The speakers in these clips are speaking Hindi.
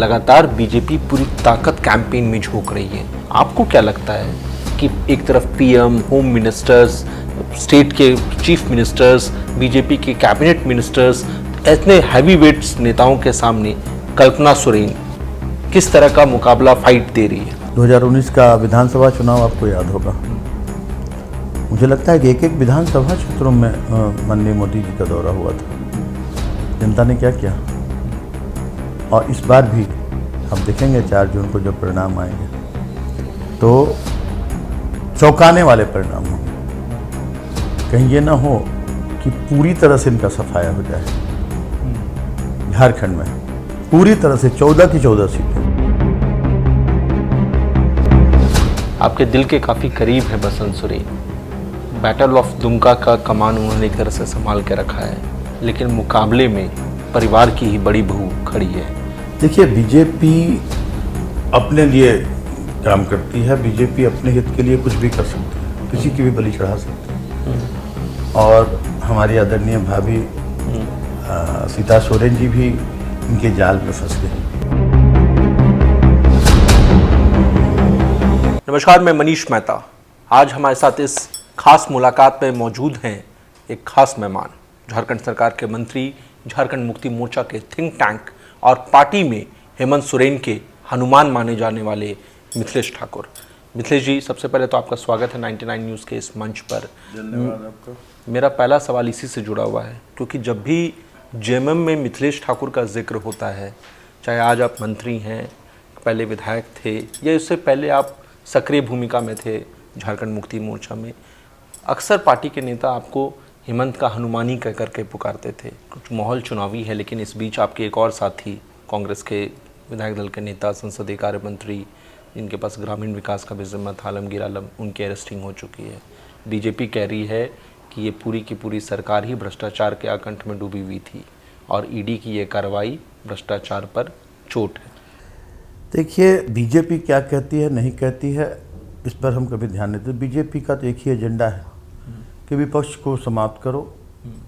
लगातार बीजेपी पूरी ताकत कैंपेन में झोंक रही है। आपको क्या लगता है कि एक तरफ पीएम, होम मिनिस्टर्स, स्टेट के चीफ मिनिस्टर्स, बीजेपी के कैबिनेट मिनिस्टर्स, इतने हैवी वेट्स नेताओं के सामने कल्पना सोरेन किस तरह का मुकाबला फाइट दे रही है? 2019 का विधानसभा चुनाव आपको याद होगा। मुझे लगता है कि एक एक विधानसभा क्षेत्रों में माननीय मोदी जी का दौरा हुआ था। जनता ने क्या किया, और इस बार भी हम देखेंगे 4 जून को जब परिणाम आएंगे तो चौंकाने वाले परिणाम होंगे। कहीं ये ना हो कि पूरी तरह से इनका सफाया हो जाए। झारखंड में पूरी तरह से 14 की 14 सीटें। आपके दिल के काफ़ी करीब है बसंत सोरेन। बैटल ऑफ दुमका का कमान उन्होंने एक तरह से संभाल के रखा है, लेकिन मुकाबले में परिवार की ही बड़ी बहू खड़ी है। देखिए, बीजेपी अपने लिए काम करती है। बीजेपी अपने हित के लिए कुछ भी कर सकती है, किसी की भी बलि चढ़ा सकती है। और हमारी आदरणीय भाभी सीता सोरेन जी भी इनके जाल में फंस गए। नमस्कार, मैं मनीष मेहता। आज हमारे साथ इस खास मुलाकात में मौजूद हैं एक खास मेहमान, झारखंड सरकार के मंत्री, झारखंड मुक्ति मोर्चा के थिंक टैंक और पार्टी में हेमंत सोरेन के हनुमान माने जाने वाले मिथिलेश ठाकुर। मिथिलेश जी, सबसे पहले तो आपका स्वागत है 99 न्यूज़ के इस मंच पर। धन्यवाद आपका। मेरा पहला सवाल इसी से जुड़ा हुआ है, क्योंकि जब भी जेएमएम में मिथिलेश ठाकुर का जिक्र होता है, चाहे आज आप मंत्री हैं, पहले विधायक थे, या इससे पहले आप सक्रिय भूमिका में थे झारखंड मुक्ति मोर्चा में, अक्सर पार्टी के नेता आपको हेमंत का हनुमानी कह करके पुकारते थे। कुछ माहौल चुनावी है, लेकिन इस बीच आपके एक और साथी, कांग्रेस के विधायक दल के नेता, संसदीय कार्य मंत्री, जिनके पास ग्रामीण विकास का भी जिम्मा था, आलमगीर आलम, उनकी अरेस्टिंग हो चुकी है। बीजेपी कह रही है कि ये पूरी की पूरी सरकार ही भ्रष्टाचार के आकंठ में डूबी हुई थी और ईडी की ये कार्रवाई भ्रष्टाचार पर चोट है। देखिए, बीजेपी क्या कहती है नहीं कहती है इस पर हम कभी ध्यान नहीं देते। बीजेपी का तो एक ही एजेंडा है कि विपक्ष को समाप्त करो,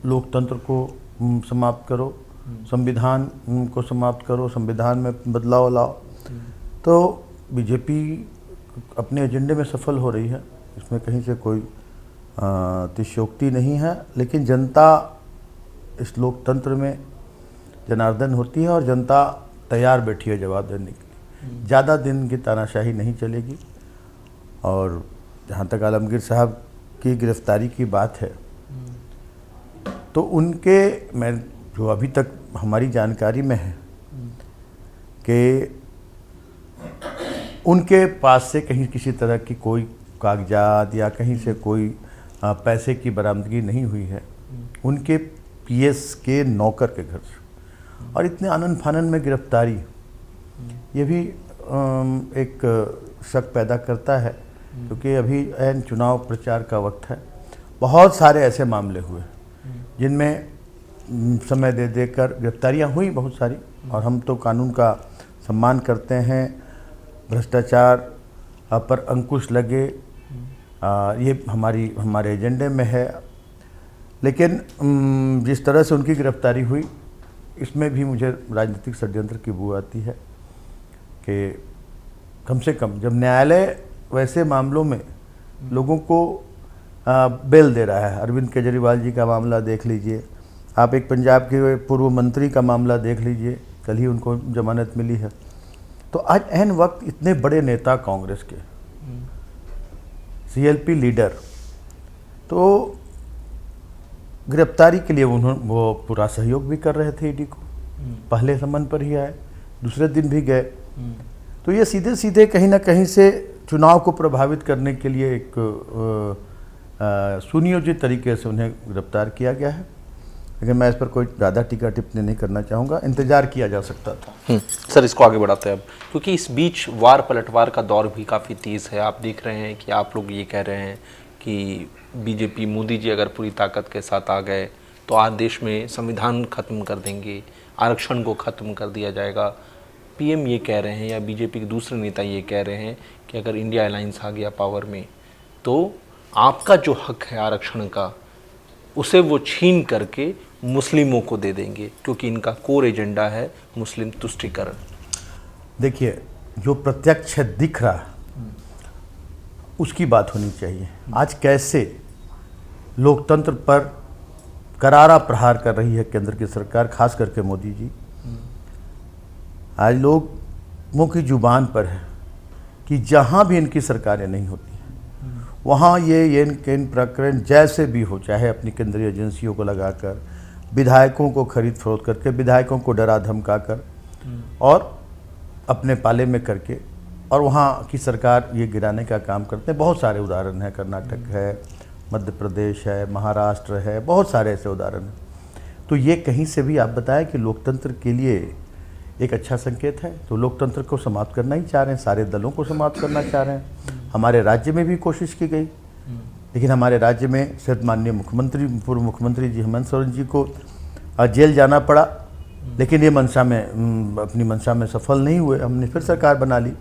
लोकतंत्र को समाप्त करो, संविधान को समाप्त करो, संविधान में बदलाव लाओ। तो बीजेपी अपने एजेंडे में सफल हो रही है, इसमें कहीं से कोई अतिशयोक्ति नहीं है। लेकिन जनता इस लोकतंत्र में जनार्दन होती है और जनता तैयार बैठी है जवाब देने के लिए। ज़्यादा दिन की तानाशाही नहीं चलेगी। और जहाँ तक आलमगीर साहब की गिरफ्तारी की बात है, तो उनके, मैं जो अभी तक हमारी जानकारी में है कि उनके पास से कहीं किसी तरह की कोई कागजात या कहीं से कोई पैसे की बरामदगी नहीं हुई है। उनके पीएस के नौकर के घर से, और इतने आनन फानन में गिरफ्तारी, ये भी एक शक पैदा करता है, क्योंकि अभी ऐन चुनाव प्रचार का वक्त है। बहुत सारे ऐसे मामले हुए जिनमें समय दे देकर गिरफ्तारियां हुई बहुत सारी, और हम तो कानून का सम्मान करते हैं। भ्रष्टाचार पर अंकुश लगे, ये हमारे एजेंडे में है। लेकिन जिस तरह से उनकी गिरफ्तारी हुई, इसमें भी मुझे राजनीतिक षड्यंत्र की बू आती है कि कम से कम जब न्यायालय वैसे मामलों में लोगों को बेल दे रहा है, अरविंद केजरीवाल जी का मामला देख लीजिए, आप एक पंजाब के पूर्व मंत्री का मामला देख लीजिए, कल ही उनको जमानत मिली है। तो आज एन वक्त इतने बड़े नेता कांग्रेस के, सीएलपी लीडर, तो गिरफ्तारी के लिए वो पूरा सहयोग भी कर रहे थे ईडी को। पहले समन पर ही आए, दूसरे दिन भी गए। तो ये सीधे सीधे कहीं ना कहीं से चुनाव को प्रभावित करने के लिए एक सुनियोजित तरीके से उन्हें गिरफ्तार किया गया है। लेकिन मैं इस पर कोई ज़्यादा टीका टिप्पणी नहीं करना चाहूँगा। इंतजार किया जा सकता था। सर, इसको आगे बढ़ाते हैं अब, क्योंकि इस बीच वार पलटवार का दौर भी काफ़ी तेज़ है। आप देख रहे हैं कि आप लोग ये कह रहे हैं कि बीजेपी, मोदी जी अगर पूरी ताकत के साथ आ गए तो आज देश में संविधान खत्म कर देंगे, आरक्षण को ख़त्म कर दिया जाएगा। पीएम ये कह रहे हैं, या बीजेपी के दूसरे नेता ये कह रहे हैं कि अगर इंडिया अलायंस आ गया पावर में तो आपका जो हक है आरक्षण का, उसे वो छीन करके मुस्लिमों को दे देंगे, क्योंकि इनका कोर एजेंडा है मुस्लिम तुष्टीकरण। देखिए, जो प्रत्यक्ष दिख रहा उसकी बात होनी चाहिए। आज कैसे लोकतंत्र पर करारा प्रहार कर रही है केंद्र की सरकार, खास करके मोदी जी। आज लोगों की जुबान पर है कि जहां भी इनकी सरकारें नहीं होती वहाँ ये इन प्रकरण जैसे भी हो, चाहे अपनी केंद्रीय एजेंसियों को लगाकर, विधायकों को खरीद फरोख्त करके, विधायकों को डरा धमका कर और अपने पाले में करके, और वहाँ की सरकार ये गिराने का काम करते हैं। बहुत सारे उदाहरण हैं, कर्नाटक है, मध्य प्रदेश है, महाराष्ट्र है, बहुत सारे ऐसे उदाहरण हैं। तो ये कहीं से भी आप बताएं कि लोकतंत्र के लिए एक अच्छा संकेत है। तो लोकतंत्र को समाप्त करना ही चाह रहे हैं, सारे दलों को समाप्त करना चाह रहे हैं। हमारे राज्य में भी कोशिश की गई, लेकिन हमारे राज्य में सिर्फ माननीय मुख्यमंत्री, पूर्व मुख्यमंत्री जी हेमंत सोरेन जी को जेल जाना पड़ा, लेकिन ये मंशा में, अपनी मंशा में सफल नहीं हुए। हमने फिर सरकार बना ली,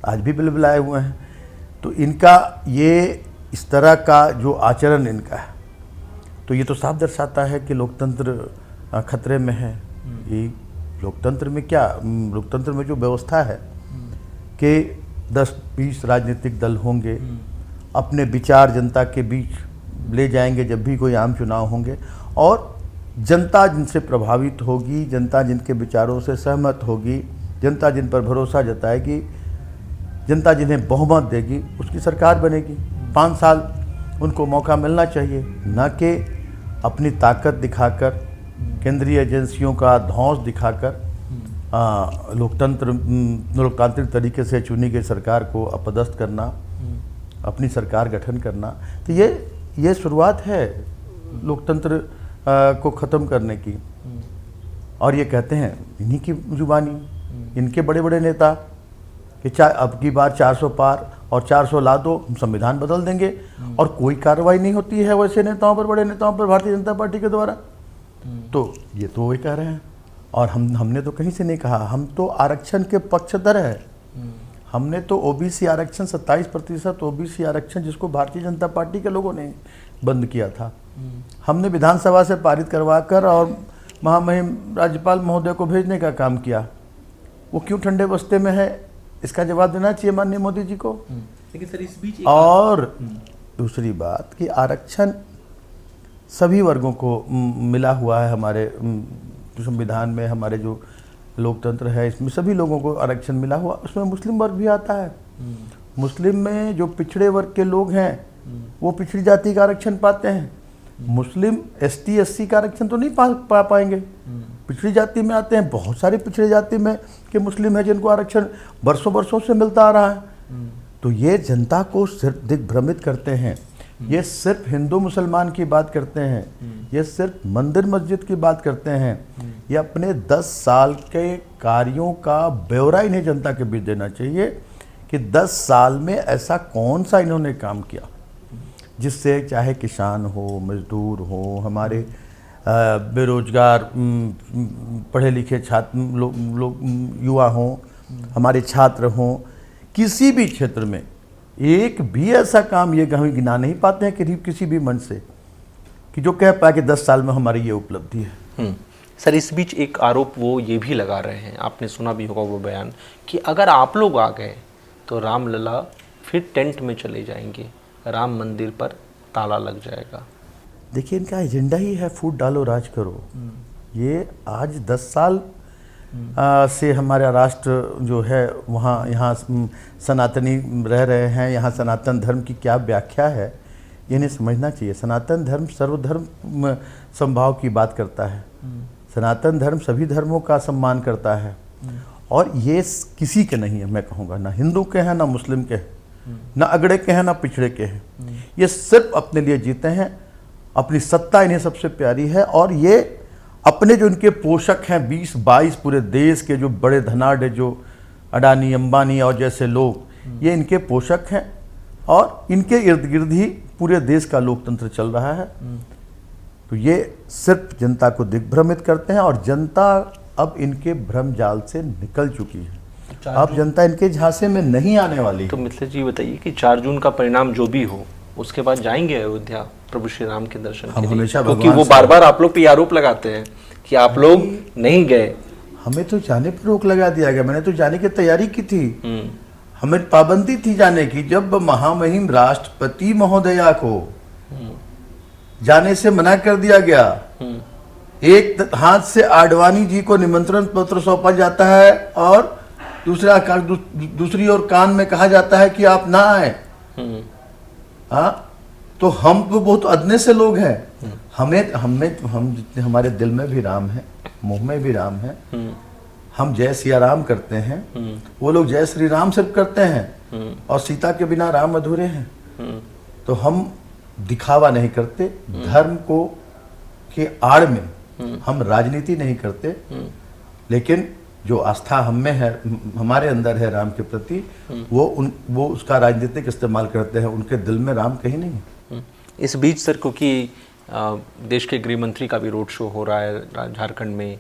आज भी बिलबिलाए हुए हैं। तो इनका ये इस तरह का जो आचरण इनका है, तो ये तो साफ दर्शाता है कि लोकतंत्र खतरे में है। ये लोकतंत्र में क्या, लोकतंत्र में जो व्यवस्था है कि 10-20 राजनीतिक दल होंगे, अपने विचार जनता के बीच ले जाएंगे जब भी कोई आम चुनाव होंगे, और जनता जिनसे प्रभावित होगी, जनता जिनके विचारों से सहमत होगी, जनता जिन पर भरोसा जताएगी, जनता जिन्हें बहुमत देगी, उसकी सरकार बनेगी। 5 साल उनको मौका मिलना चाहिए, न कि अपनी ताकत दिखाकर, केंद्रीय एजेंसियों का ध्वंस दिखाकर लोकतांत्रिक तरीके से चुनी गई सरकार को अपदस्थ करना, अपनी सरकार गठन करना। तो ये शुरुआत है लोकतंत्र को ख़त्म करने की। और ये कहते हैं इन्हीं की जुबानी, इनके बड़े बड़े नेता कि अब की बार 400 पार और 400 ला दो, हम संविधान बदल देंगे, और कोई कार्रवाई नहीं होती है वैसे नेताओं पर, बड़े नेताओं पर भारतीय जनता पार्टी के द्वारा। तो ये तो वही कह रहे हैं। और हमने तो कहीं से नहीं कहा, हम तो आरक्षण के पक्षधर है। हमने तो ओबीसी आरक्षण 27% ओबीसी आरक्षण, जिसको भारतीय जनता पार्टी के लोगों ने बंद किया था, हमने विधानसभा से पारित करवाकर और महामहिम राज्यपाल महोदय को भेजने का काम किया। वो क्यों ठंडे बस्ते में है, इसका जवाब देना चाहिए माननीय मोदी जी को। लेकिन सर इस बीच और दूसरी बात कि आरक्षण सभी वर्गों को मिला हुआ है। हमारे संविधान में, हमारे जो लोकतंत्र है, इसमें सभी लोगों को आरक्षण मिला हुआ, उसमें मुस्लिम वर्ग भी आता है। मुस्लिम में जो पिछड़े वर्ग के लोग हैं वो पिछड़ी जाति का आरक्षण पाते हैं। मुस्लिम ST SC का आरक्षण तो नहीं पा पाएंगे, पिछड़ी जाति में आते हैं। बहुत सारे पिछड़ी जाति में के मुस्लिम हैं जिनको आरक्षण वर्षों से मिलता आ रहा है। तो ये जनता को सिर्फ दिग्भ्रमित करते हैं, ये सिर्फ हिंदू मुसलमान की बात करते हैं, ये सिर्फ मंदिर मस्जिद की बात करते हैं। ये अपने 10 साल के कार्यों का ब्यौरा इन्हें जनता के बीच देना चाहिए कि 10 साल में ऐसा कौन सा इन्होंने काम किया जिससे चाहे किसान हो, मजदूर हो, हमारे बेरोजगार पढ़े लिखे छात्र लोग युवा हों, हमारे छात्र हों, किसी भी क्षेत्र में एक भी ऐसा काम ये कहीं गिना नहीं पाते हैं कि किसी भी मंच से कि जो कह पाए कि 10 साल में हमारी ये उपलब्धि है। सर इस बीच एक आरोप वो ये भी लगा रहे हैं, आपने सुना भी होगा वो बयान, कि अगर आप लोग आ गए तो रामलला फिर टेंट में चले जाएंगे, राम मंदिर पर ताला लग जाएगा। देखिए, इनका एजेंडा ही है फूट डालो राज करो। ये आज 10 साल से हमारा राष्ट्र जो है वहाँ यहाँ सनातनी रह रहे हैं। यहाँ सनातन धर्म की क्या व्याख्या है ये इन्हें समझना चाहिए। सनातन धर्म सर्वधर्म समभाव की बात करता है। सनातन धर्म सभी धर्मों का सम्मान करता है, और ये किसी के नहीं है, मैं कहूँगा, ना हिंदू के हैं, ना मुस्लिम के हैं, ना अगड़े के हैं, ना पिछड़े के हैं। ये सिर्फ अपने लिए जीते हैं, अपनी सत्ता इन्हें सबसे प्यारी है, और ये अपने जो इनके पोषक हैं 20-22 पूरे देश के जो बड़े धनाढ़, जो अडानी अंबानी और जैसे लोग, ये इनके पोषक हैं, और इनके इर्द गिर्द ही पूरे देश का लोकतंत्र चल रहा है। तो ये सिर्फ जनता को दिग्भ्रमित करते हैं, और जनता अब इनके भ्रम जाल से निकल चुकी है। अब जनता इनके झांसे में नहीं आने वाली। तो मिथिलेश जी बताइए कि 4 जून का परिणाम जो भी हो, उसके बाद जाएंगे अयोध्या प्रभु श्री राम के दर्शन के लिए? हमेशा, क्योंकि वो बार बार आप लोग पे आरोप लगाते हैं कि आप लोग नहीं गए, हमें तो जाने पर रोक लगा दिया गया। मैंने तो जाने की तैयारी की थी, हमें पाबंदी थी जाने की। जब महामहिम राष्ट्रपति महोदया को जाने से मना कर दिया गया, एक हाथ से आडवाणी जी को निमंत्रण पत्र सौंपा जाता है और दूसरी ओर कान में कहा जाता है कि आप ना आए। हाँ, तो हम तो बहुत अदने से लोग हैं। हम जितने हमारे दिल में भी राम है, मुंह में भी राम है। हम जय सिया राम करते हैं, वो लोग जय श्री राम सिर्फ करते हैं, और सीता के बिना राम अधूरे हैं। तो हम दिखावा नहीं करते, धर्म को के आड़ में हम राजनीति नहीं करते, लेकिन जो आस्था हम में है, हमारे अंदर है राम के प्रति, वो उसका राजनीतिक इस्तेमाल करते हैं। उनके दिल में राम कहीं नहीं है। इस बीच सर, क्योंकि देश के गृह मंत्री का भी रोड शो हो रहा है झारखंड में,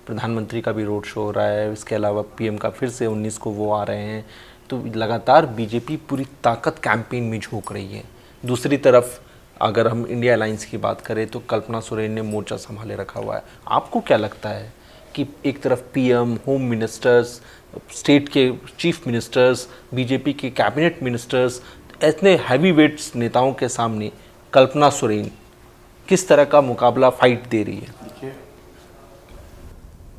प्रधानमंत्री का भी रोड शो हो रहा है, इसके अलावा पीएम का फिर से 19 को वो आ रहे हैं, तो लगातार बीजेपी पूरी ताकत कैंपेन में झोंक रही है। दूसरी तरफ अगर हम इंडिया अलायंस की बात करें तो कल्पना सोरेन ने मोर्चा संभाले रखा हुआ है। आपको क्या लगता है कि एक तरफ पीएम, होम मिनिस्टर्स, स्टेट के चीफ मिनिस्टर्स, बीजेपी के कैबिनेट मिनिस्टर्स, इतने हैवी वेट्स नेताओं के सामने कल्पना सोरेन किस तरह का मुकाबला फाइट दे रही है?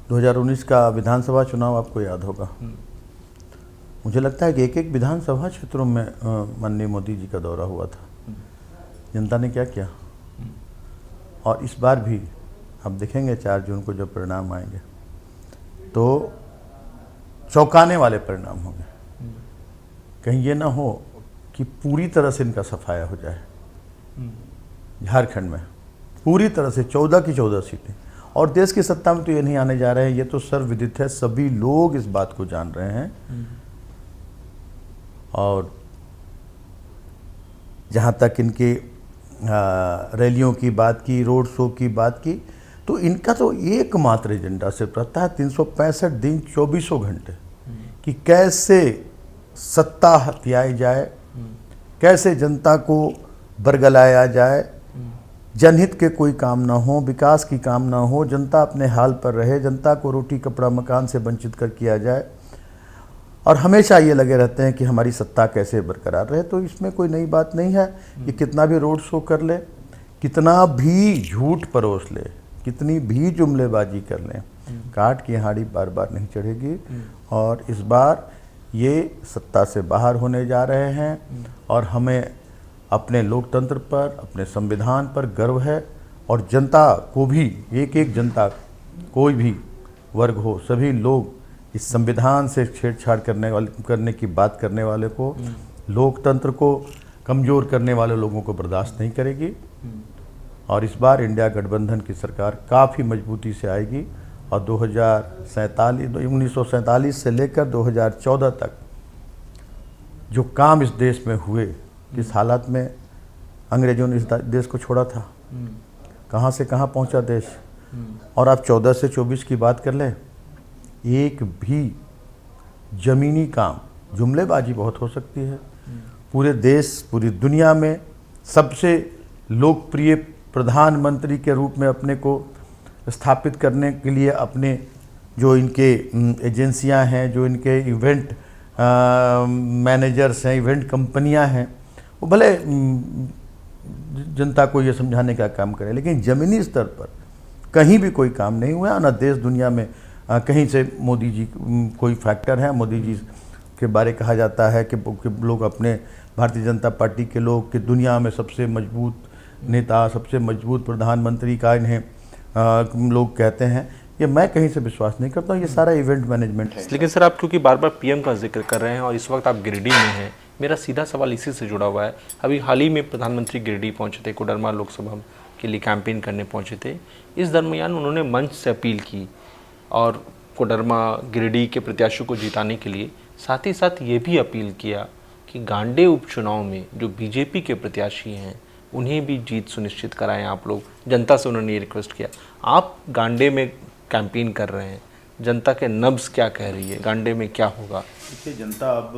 2019 का विधानसभा चुनाव आपको याद होगा। मुझे लगता है कि एक एक विधानसभा क्षेत्रों में माननीय मोदी जी का दौरा हुआ था। जनता ने क्या किया, और इस बार भी आप देखेंगे 4 जून को जब परिणाम आएंगे तो चौंकाने वाले परिणाम होंगे। कहीं ये ना हो कि पूरी तरह से इनका सफाया हो जाए। झारखंड में पूरी तरह से 14 की 14 सीटें, और देश की सत्ता में तो ये नहीं आने जा रहे हैं, ये तो सर्वविदित है, सभी लोग इस बात को जान रहे हैं। और जहाँ तक इनके रैलियों की बात की, रोड शो की बात की, तो इनका तो एकमात्र एजेंडा सिर्फ रहता है 365 दिन 24 घंटे कि कैसे सत्ता हथियाई जाए, कैसे जनता को बरगलाया जाए, जनहित के कोई काम ना हो, विकास की काम ना हो, जनता अपने हाल पर रहे, जनता को रोटी कपड़ा मकान से वंचित कर किया जाए, और हमेशा ये लगे रहते हैं कि हमारी सत्ता कैसे बरकरार रहे। तो इसमें कोई नई बात नहीं है कि कितना भी रोड शो कर ले, कितना भी झूठ परोस ले, कितनी भी जुमलेबाजी कर लें, काट की हाड़ी बार बार नहीं चढ़ेगी। और इस बार ये सत्ता से बाहर होने जा रहे हैं, और हमें अपने लोकतंत्र पर, अपने संविधान पर गर्व है। और जनता को भी, एक एक जनता, कोई भी वर्ग हो, सभी लोग इस संविधान से छेड़छाड़ करने की बात करने वाले को, लोकतंत्र को कमज़ोर करने वाले लोगों को बर्दाश्त नहीं करेगी। और इस बार इंडिया गठबंधन की सरकार काफ़ी मजबूती से आएगी, और 1947 से लेकर 2014 तक जो काम इस देश में हुए, किस हालात में अंग्रेजों ने इस देश को छोड़ा था, कहाँ से कहाँ पहुँचा देश। और आप 14 से 24 की बात कर लें, एक भी ज़मीनी काम, जुमलेबाजी बहुत हो सकती है, पूरे देश, पूरी दुनिया में सबसे लोकप्रिय प्रधानमंत्री के रूप में अपने को स्थापित करने के लिए अपने जो इनके एजेंसियां हैं, जो इनके इवेंट मैनेजर्स हैं, इवेंट कंपनियां हैं, वो भले जनता को ये समझाने का काम करें, लेकिन ज़मीनी स्तर पर कहीं भी कोई काम नहीं हुआ। ना देश दुनिया में कहीं से मोदी जी कोई फैक्टर है। मोदी जी के बारे कहा जाता है कि लोग अपने भारतीय जनता पार्टी के लोग कि दुनिया में सबसे मजबूत नेता, सबसे मजबूत प्रधानमंत्री का इन्हें लोग कहते हैं। ये मैं कहीं से विश्वास नहीं करता हूँ, ये सारा इवेंट मैनेजमेंट है। लेकिन सर, आप क्योंकि बार बार पीएम का जिक्र कर रहे हैं और इस वक्त आप गिरिडीह में हैं, मेरा सीधा सवाल इसी से जुड़ा हुआ है। अभी हाल ही में प्रधानमंत्री गिरिडीह पहुंचे थे, कोडरमा लोकसभा के लिए कैंपेन करने पहुंचे थे। इस दरमियान उन्होंने मंच से अपील की और कोडरमा गिरिडीह के प्रत्याशियों को जिताने के लिए, साथ ही साथ ये भी अपील किया कि गांडे उपचुनाव में जो बीजेपी के प्रत्याशी हैं उन्हें भी जीत सुनिश्चित कराएं आप लोग। जनता से उन्होंने ये रिक्वेस्ट किया। आप गांडे में कैंपेन कर रहे हैं, जनता के नब्ज़ क्या कह रही है, गांडे में क्या होगा? देखिए, जनता अब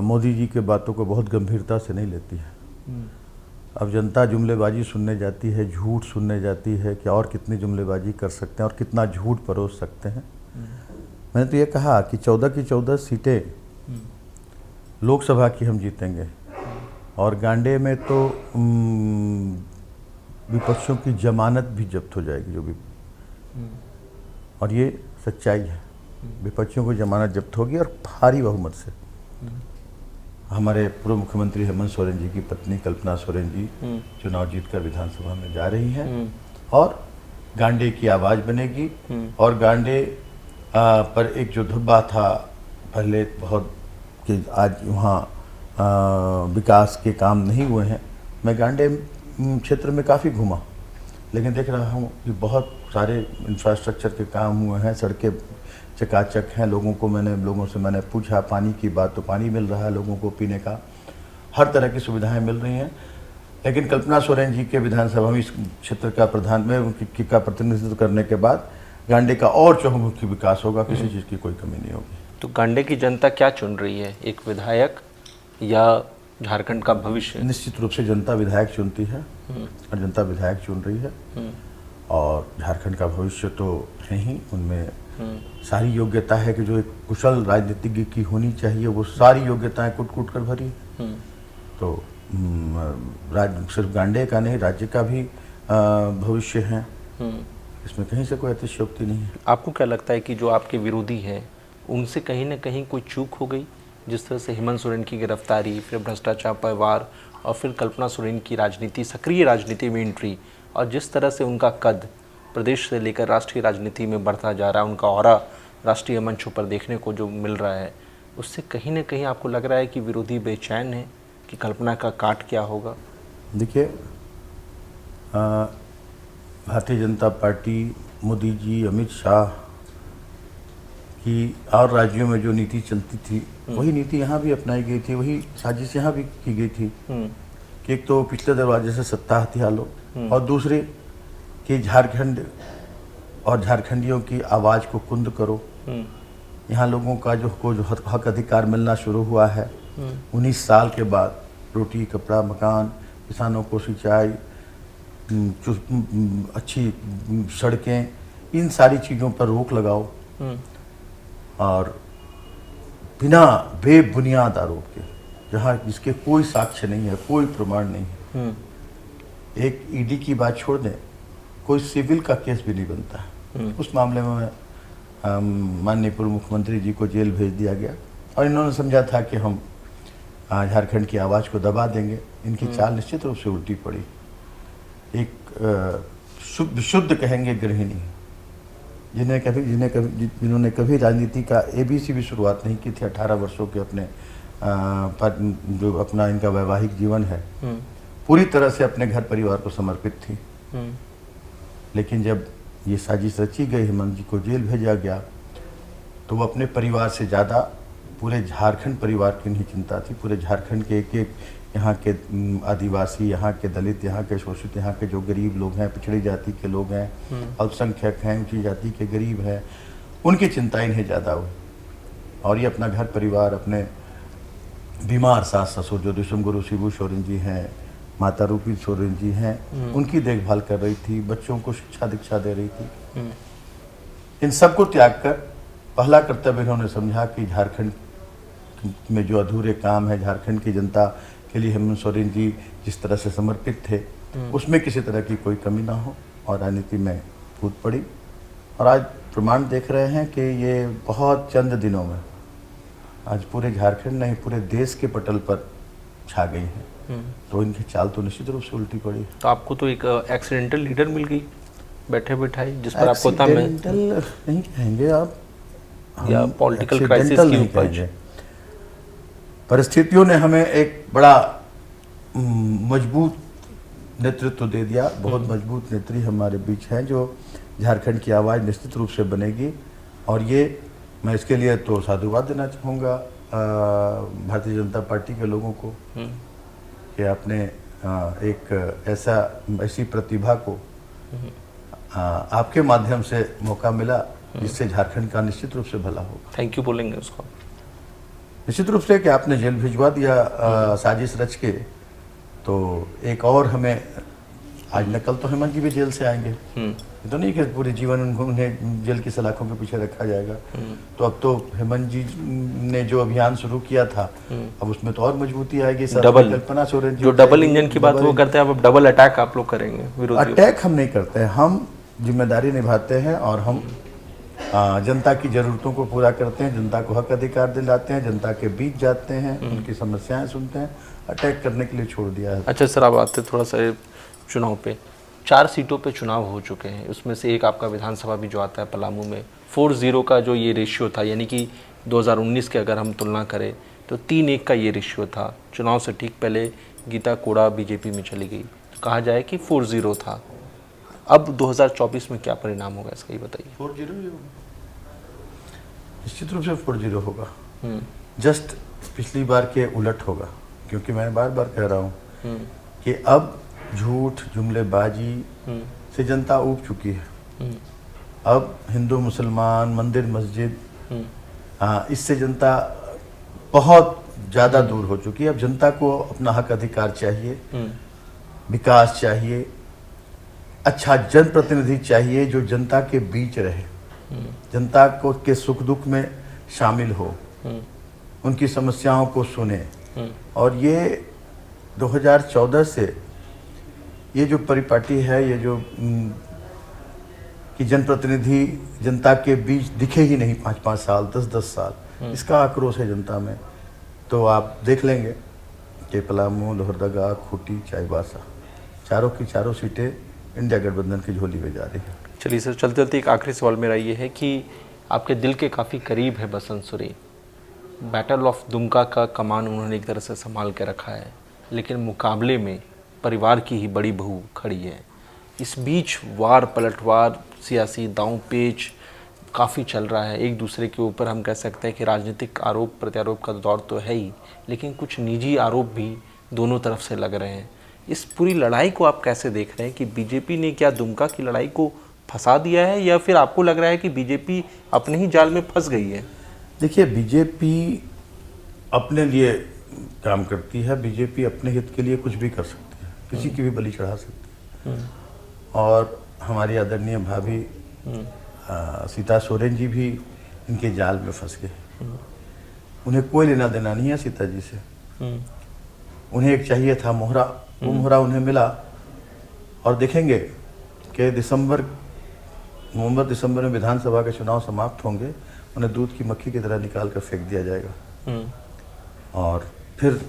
मोदी जी के बातों को बहुत गंभीरता से नहीं लेती है। अब जनता जुमलेबाजी सुनने जाती है, झूठ सुनने जाती है कि और कितनी जुमलेबाजी कर सकते हैं और कितना झूठ परोस सकते हैं। मैंने तो ये कहा कि 14 की 14 सीटें लोकसभा की हम जीतेंगे और गांडे में तो विपक्षों की जमानत भी जब्त हो जाएगी, जो भी, और ये सच्चाई है। विपक्षियों को जमानत जब्त होगी और भारी बहुमत से हमारे पूर्व मुख्यमंत्री हेमंत सोरेन जी की पत्नी कल्पना सोरेन जी चुनाव जीतकर विधानसभा में जा रही हैं और गांडे की आवाज़ बनेगी। और गांडे पर एक जो धब्बा था पहले बहुत कि आज वहाँ विकास के काम नहीं हुए हैं, मैं गांडे क्षेत्र में काफ़ी घूमा, लेकिन देख रहा हूँ कि बहुत सारे इंफ्रास्ट्रक्चर के काम हुए हैं, सड़कें चकाचक हैं। लोगों से मैंने पूछा पानी की बात, तो पानी मिल रहा है लोगों को पीने का, हर तरह की सुविधाएं मिल रही हैं। लेकिन कल्पना सोरेन जी के विधानसभा में इस क्षेत्र का प्रधान में उनकी का प्रतिनिधित्व करने के बाद गांडे का और चहुमुखी विकास होगा, किसी चीज़ की कोई कमी नहीं होगी। तो गांडे की जनता क्या चुन रही है, एक विधायक या झारखंड का भविष्य? निश्चित रूप से जनता विधायक चुनती है और जनता विधायक चुन रही है और झारखंड का भविष्य तो है ही। उनमें सारी योग्यता है कि जो एक कुशल राजनीतिज्ञ की होनी चाहिए, वो सारी योग्यताएं कुट कर भरी है। तो सिर्फ गांडे का नहीं, राज्य का भी भविष्य है, इसमें कहीं से कोई अतिशयोक्ति नहीं है। आपको क्या लगता है कि जो आपके विरोधी हैं उनसे कहीं ना कहीं कोई चूक हो गई? जिस तरह से हेमंत सोरेन की गिरफ्तारी, फिर भ्रष्टाचार पर वार और फिर कल्पना सोरेन की राजनीति, सक्रिय राजनीति में एंट्री, और जिस तरह से उनका कद प्रदेश से लेकर राष्ट्रीय राजनीति में बढ़ता जा रहा है, उनका ऑरा राष्ट्रीय मंचों पर देखने को जो मिल रहा है, उससे कहीं ना कहीं आपको लग रहा है कि विरोधी बेचैन है कि कल्पना का काट क्या होगा? देखिए, भारतीय जनता पार्टी, मोदी जी, अमित शाह की और राज्यों में जो नीति चलती थी वही नीति यहाँ भी अपनाई गई थी, वही साजिश यहाँ भी की गई थी कि एक तो पिछले दरवाजे से सत्ता हथिया लो और दूसरे कि झारखंड और झारखंडियों की आवाज़ को कुंद करो। यहाँ लोगों का जो हक अधिकार मिलना शुरू हुआ है 19 साल के बाद, रोटी, कपड़ा, मकान, किसानों को सिंचाई, अच्छी सड़कें, इन सारी चीज़ों पर रोक लगाओ और बिना बेबुनियाद आरोप के, जहाँ जिसके कोई साक्ष्य नहीं है, कोई प्रमाण नहीं है, एक ईडी की बात छोड़ दें, कोई सिविल का केस भी नहीं बनता है। उस मामले में माननीय पूर्व मुख्यमंत्री जी को जेल भेज दिया गया और इन्होंने समझा था कि हम झारखंड की आवाज़ को दबा देंगे। इनकी चाल निश्चित रूप से उल्टी पड़ी। एक शुद्ध कहेंगे गृहिणी, जिन्होंने कभी राजनीति का ABC भी शुरुआत नहीं की थी, 18 वर्षों के अपने जो अपना इनका वैवाहिक जीवन है, पूरी तरह से अपने घर परिवार को समर्पित थी। लेकिन जब ये साजिश रची गई, हेमंत जी को जेल भेजा गया, तो वो अपने परिवार से ज़्यादा पूरे झारखंड परिवार की नहीं चिंता थी। पूरे झारखंड के एक यहाँ के आदिवासी, यहाँ के दलित, यहाँ के शोषित, यहाँ के जो गरीब लोग हैं, पिछड़ी जाति के लोग हैं, अल्पसंख्यक हैं, ऊंची जाति के गरीब हैं, उनकी चिंता इन्हें ज़्यादा हुई। और ये अपना घर परिवार, अपने बीमार सास ससुर जो दिशम गुरु शिबू सोरेन जी हैं, माता रूपी सोरेन जी हैं, उनकी देखभाल कर रही थी, बच्चों को शिक्षा दीक्षा दे रही थी। इन सबको त्याग कर पहला कर्तव्य इन्होंने समझा कि झारखंड में जो अधूरे काम है, झारखंड की जनता के लिए हेमंत सोरेन जी जिस तरह से समर्पित थे, उसमें किसी तरह की कोई कमी ना हो, और राजनीति में कूद पड़ी। और आज प्रमाण देख रहे हैं कि ये बहुत चंद दिनों में आज पूरे झारखंड नहीं, पूरे देश के पटल पर छा गई हैं। तो इनकी चाल तो निश्चित रूप से उल्टी पड़ी। तो आपको तो एक एक्सीडेंटल लीडर मिल गई बैठे बैठाई, जिस पर आपको था मैं नहीं कहेंगे आप, या पॉलिटिकल क्राइसिस की उपज। परिस्थितियों ने हमें एक बड़ा मजबूत नेतृत्व दे दिया। बहुत मजबूत नेत्री हमारे बीच हैं जो झारखंड की आवाज़ निश्चित रूप से बनेगी। और ये मैं इसके लिए तो साधुवाद देना चाहूँगा भारतीय जनता पार्टी के लोगों को कि आपने एक ऐसी प्रतिभा को आपके माध्यम से मौका मिला जिससे झारखंड का निश्चित रूप से भला होगा। थैंक यू बोलेंगे उसको। निश्चित रूप से कि आपने जेल भिजवा दिया साजिश रच के, तो एक और हमें आज न कल तो हेमंत जी भी जेल से आएंगे, ये तो नहीं कि पूरे जीवन उन्हें जेल की सलाखों के पीछे रखा जाएगा। तो अब तो हेमंत जी ने जो अभियान शुरू किया था, अब उसमें तो और मजबूती आएगी। डबल कल्पना सोरेन जी जो डबल इंजन की बात वो करते हैं, अब डबल अटैक आप लोग करेंगे विरोधियों। अटैक हम नहीं करते हैं, हम जिम्मेदारी निभाते हैं और हम जनता की ज़रूरतों को पूरा करते हैं, जनता को हक अधिकार दिलाते हैं, जनता के बीच जाते हैं, उनकी समस्याएं सुनते हैं। अटैक करने के लिए छोड़ दिया है। अच्छा सर, अब आते थोड़ा सा चुनाव पे। 4 सीटों पे चुनाव हो चुके हैं, उसमें से एक आपका विधानसभा भी जो आता है पलामू में। 4-0 का जो ये रेशियो था, यानी कि 2019 के अगर हम तुलना करें तो 3-1 का ये रेशियो था। चुनाव से ठीक पहले गीता कोड़ा बीजेपी में चली गई, तो कहा जाए कि 4-0 था। अब 2024 में क्या परिणाम होगा इसका, ये बताइए। 4-0 ही होगा, निश्चित रूप से 4-0 होगा। जस्ट पिछली बार के उलट होगा, क्योंकि मैं बार बार कह रहा हूँ कि अब झूठ जुमलेबाजी से जनता ऊब चुकी है। अब हिंदू मुसलमान मंदिर मस्जिद, इससे जनता बहुत ज़्यादा दूर हो चुकी है। अब जनता को अपना हक अधिकार चाहिए, विकास चाहिए, अच्छा जनप्रतिनिधि चाहिए जो जनता के बीच रहे, जनता को के सुख दुख में शामिल हो, उनकी समस्याओं को सुने। और ये 2014 से ये जो परिपाटी है, ये जो कि जनप्रतिनिधि जनता के बीच दिखे ही नहीं 5-5 साल 10-10 साल, इसका आक्रोश है जनता में। तो आप देख लेंगे कि पलामू, लोहरदगा, खूंटी, चाईबासा, चारों की चारों सीटें इंडिया गठबंधन की झोली में जा रही है। चलिए सर, चलते चलते एक आखिरी सवाल मेरा ये है कि आपके दिल के काफ़ी करीब है बसंत सोरेन। बैटल ऑफ दुमका का कमान उन्होंने एक तरह से संभाल के रखा है, लेकिन मुकाबले में परिवार की ही बड़ी बहू खड़ी है। इस बीच वार पलटवार, सियासी दांव पेच काफ़ी चल रहा है एक दूसरे के ऊपर। हम कह सकते हैं कि राजनीतिक आरोप प्रत्यारोप का दौर तो है ही, लेकिन कुछ निजी आरोप भी दोनों तरफ से लग रहे हैं। इस पूरी लड़ाई को आप कैसे देख रहे हैं कि बीजेपी ने क्या दुमका की लड़ाई को फंसा दिया है, या फिर आपको लग रहा है कि बीजेपी अपने ही जाल में फंस गई है? देखिए, बीजेपी अपने लिए काम करती है, बीजेपी अपने हित के लिए कुछ भी कर सकती है, किसी की भी बलि चढ़ा सकती है। और हमारी आदरणीय भाभी सीता सोरेन जी भी इनके जाल में फंस गए। उन्हें कोई लेना देना नहीं है सीता जी से। उन्हें एक चाहिए था मोहरा, वो मोहरा उन्हें मिला। और देखेंगे कि नवंबर दिसंबर में विधानसभा के चुनाव समाप्त होंगे, उन्हें दूध की मक्खी की तरह निकाल कर फेंक दिया जाएगा। और फिर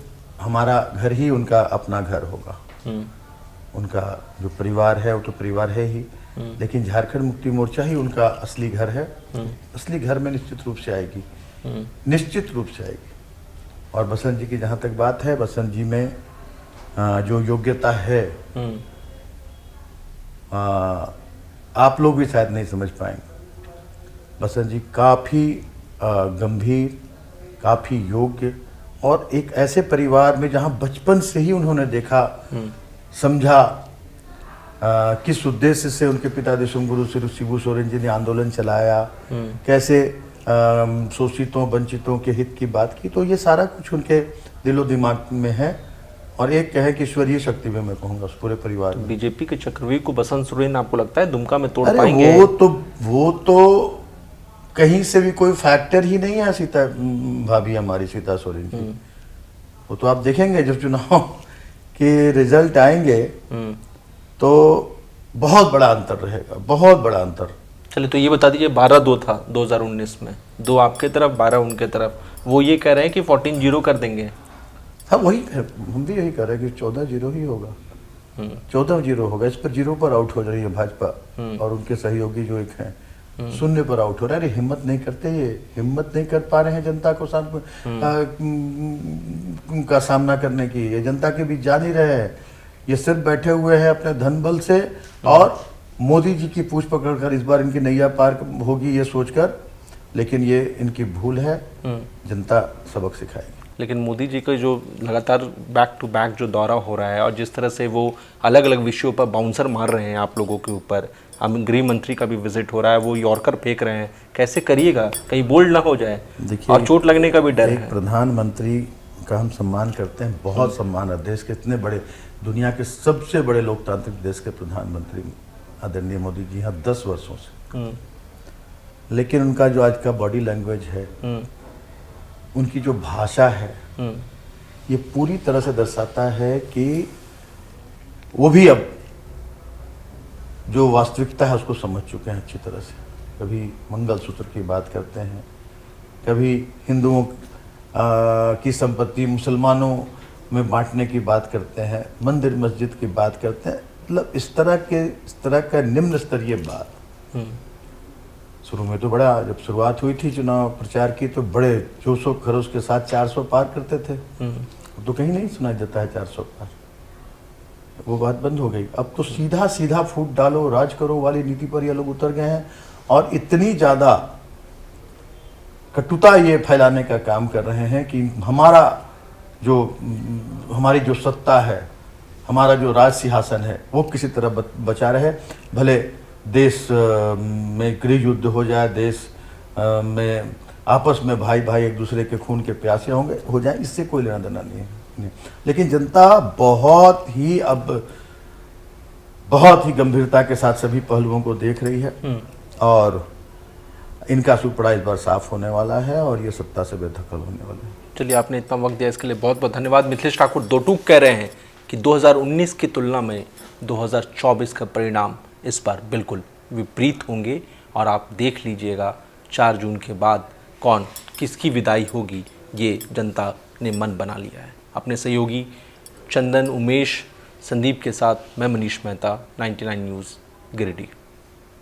हमारा घर ही उनका अपना घर होगा। उनका जो परिवार है वो तो परिवार है ही, लेकिन झारखंड मुक्ति मोर्चा ही उनका असली घर है। असली घर में निश्चित रूप से आएगी, निश्चित रूप से आएगी। और बसंत जी की जहाँ तक बात है, बसंत जी में जो योग्यता है आप लोग भी शायद नहीं समझ पाएंगे। बसंत जी काफ़ी गंभीर, काफ़ी योग्य, और एक ऐसे परिवार में जहाँ बचपन से ही उन्होंने देखा समझा किस उद्देश्य से उनके पिता देशुम शिबू सोरेन जी ने आंदोलन चलाया, कैसे शोषितों वंचितों के हित की बात की। तो ये सारा कुछ उनके दिलो दिमाग में है, और एक कहे कि ईश्वरीय शक्ति में मैं कहूँगा उस पूरे परिवार में। बीजेपी के चक्रव्यूह को बसंत सोरेन आपको लगता है दुमका में तोड़ अरे पाएंगे? वो तो कहीं से भी कोई फैक्टर ही नहीं है सीता भाभी हमारी सीता सोरेन की। वो तो आप देखेंगे जब चुनाव के रिजल्ट आएंगे तो बहुत बड़ा अंतर रहेगा, बहुत बड़ा अंतर। चलिए, तो ये बता दीजिए, 12-2 था 2019 में, 2 आपके तरफ 12 उनके तरफ। वो ये कह रहे हैं कि 14-0 कर देंगे। हाँ, वही हम भी यही कह रहे हैं कि 14-0 ही होगा, 14-0 होगा। इस पर 0 पर आउट हो रही है भाजपा, और उनके सहयोगी जो एक हैं 0 पर आउट हो रहा है। अरे हिम्मत नहीं करते, ये हिम्मत नहीं कर पा रहे हैं जनता को का सामना करने की। ये जनता के बीच जा नहीं रहे हैं, ये सिर्फ बैठे हुए हैं अपने धन बल से, और मोदी जी की पूछ पकड़कर इस बार इनकी नैया पार होगी ये सोचकर। लेकिन ये इनकी भूल है, जनता सबक सिखाएगी। लेकिन मोदी जी का जो लगातार बैक टू बैक जो दौरा हो रहा है, और जिस तरह से वो अलग अलग विषयों पर बाउंसर मार रहे हैं आप लोगों के ऊपर, हम गृह मंत्री का भी विजिट हो रहा है, वो यॉर्कर फेंक रहे हैं, कैसे करिएगा? कहीं बोल्ड ना हो जाए, और चोट लगने का भी डर है। प्रधानमंत्री का हम सम्मान करते हैं, बहुत सम्मान है। देश के इतने बड़े, दुनिया के सबसे बड़े लोकतांत्रिक देश के प्रधानमंत्री आदरणीय मोदी जी यहाँ 10 वर्षों से, लेकिन उनका जो आज का बॉडी लैंग्वेज है, उनकी जो भाषा है, ये पूरी तरह से दर्शाता है कि वो भी अब जो वास्तविकता है उसको समझ चुके हैं अच्छी तरह से। कभी मंगलसूत्र की बात करते हैं, कभी हिंदुओं की संपत्ति मुसलमानों में बांटने की बात करते हैं, मंदिर मस्जिद की बात करते हैं। मतलब इस तरह का निम्न स्तरीय बात। शुरू में तो बड़ा, जब शुरुआत हुई थी चुनाव प्रचार की, तो बड़े जोशो खरोश के साथ 400 पार करते थे। तो कहीं नहीं सुनाई देता है 400 पार, वो बात बंद हो गई। अब तो सीधा सीधा फूट डालो राज करो वाली नीति पर ये लोग उतर गए हैं और इतनी ज़्यादा कटुता ये फैलाने का काम कर रहे हैं कि हमारी जो सत्ता है, हमारा जो राज सिंहासन है, वो किसी तरह बचा रहे। भले देश में गृह युद्ध हो जाए, देश में आपस में भाई भाई एक दूसरे के खून के प्यासे हो जाए, इससे कोई लेना देना नहीं है। लेकिन जनता बहुत ही गंभीरता के साथ सभी पहलुओं को देख रही है और इनका सुपड़ा इस बार साफ होने वाला है और ये सत्ता से बेदखल होने वाला है। चलिए, आपने इतना वक्त दिया इसके लिए बहुत बहुत धन्यवाद। मिथिलेश ठाकुर दो टूक कह रहे हैं कि 2019 की तुलना में 2024 का परिणाम इस बार बिल्कुल विपरीत होंगे और आप देख लीजिएगा 4 जून के बाद कौन किसकी विदाई होगी, ये जनता ने मन बना लिया है। अपने सहयोगी चंदन, उमेश, संदीप के साथ मैं मनीष मेहता, 99 न्यूज़, गिरिडीह।